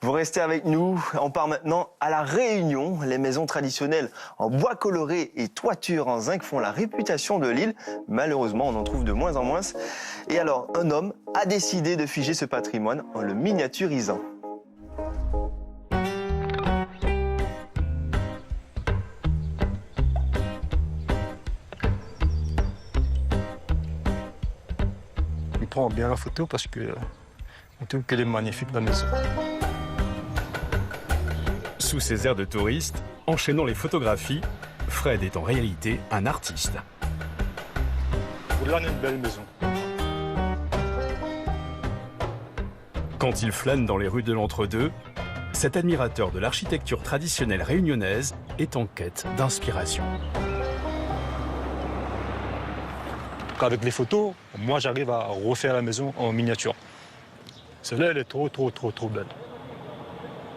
Vous restez avec nous. On part maintenant à La Réunion. Les maisons traditionnelles en bois coloré et toitures en zinc font la réputation de l'île. Malheureusement, on en trouve de moins en moins. Et alors, un homme a décidé de figer ce patrimoine en le miniaturisant. Il prend bien la photo parce que on trouve qu'elle est magnifique, la maison. Sous ses airs de touriste, enchaînant les photographies, Fred est en réalité un artiste. Là, on a une belle maison. Quand il flâne dans les rues de l'Entre-deux, cet admirateur de l'architecture traditionnelle réunionnaise est en quête d'inspiration. Avec les photos, moi, j'arrive à refaire la maison en miniature. Celle-là, elle est trop belle.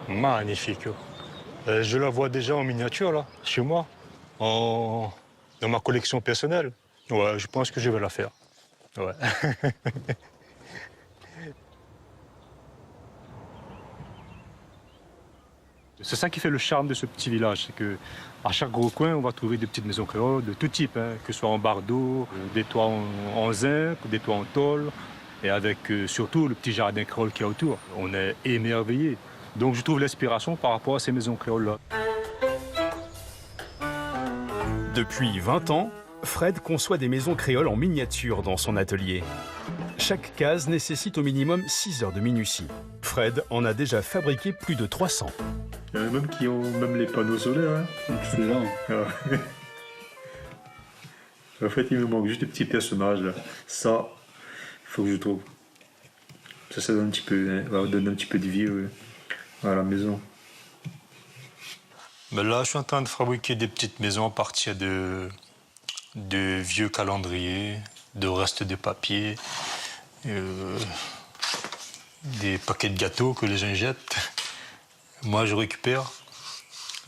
Magnifique. Je la vois déjà en miniature, là, chez moi, dans ma collection personnelle. Ouais, je pense que je vais la faire. Ouais. C'est ça qui fait le charme de ce petit village, c'est qu'à chaque gros coin, on va trouver des petites maisons créoles de tout type, hein, que ce soit en bardeau, des toits en zinc, des toits en tôle, et avec surtout le petit jardin créole qu'il y a autour. On est émerveillés. Donc je trouve l'inspiration par rapport à ces maisons créoles-là. Depuis 20 ans, Fred conçoit des maisons créoles en miniature dans son atelier. Chaque case nécessite au minimum 6 heures de minutie. Fred en a déjà fabriqué plus de 300. Il y en a même qui ont même les panneaux solaires. Hein. C'est là. En fait, il me manque juste des petits personnages. Là. Ça, il faut que je trouve. Ça donne un petit peu, hein, va donner un petit peu de vie à la maison. Mais là, je suis en train de fabriquer des petites maisons à partir de vieux calendriers, de restes de papier, des paquets de gâteaux que les gens jettent. Moi, je récupère.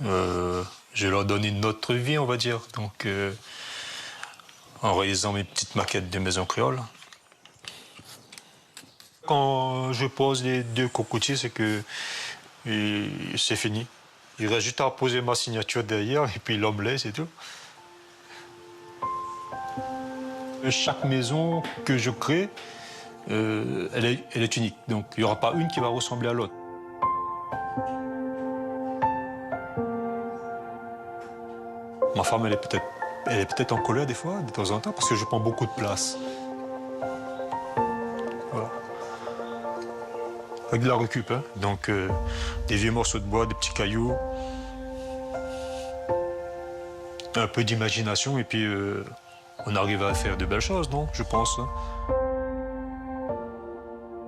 Je leur donne une autre vie, on va dire. Donc, en réalisant mes petites maquettes de maisons créoles. Quand je pose les 2 cocotiers, c'est que c'est fini. Il reste juste à poser ma signature derrière et puis l'omelette, c'est tout. Chaque maison que je crée, elle est unique. Donc, il n'y aura pas une qui va ressembler à l'autre. Ma femme, elle est peut-être en colère des fois, de temps en temps, parce que je prends beaucoup de place. Voilà. Avec de la récup, hein. Donc des vieux morceaux de bois, des petits cailloux, un peu d'imagination, et puis on arrive à faire de belles choses, non, je pense.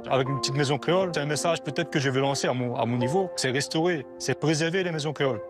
Avec une petite maison créole, c'est un message peut-être que je vais lancer à mon niveau, c'est restaurer, c'est préserver les maisons créoles.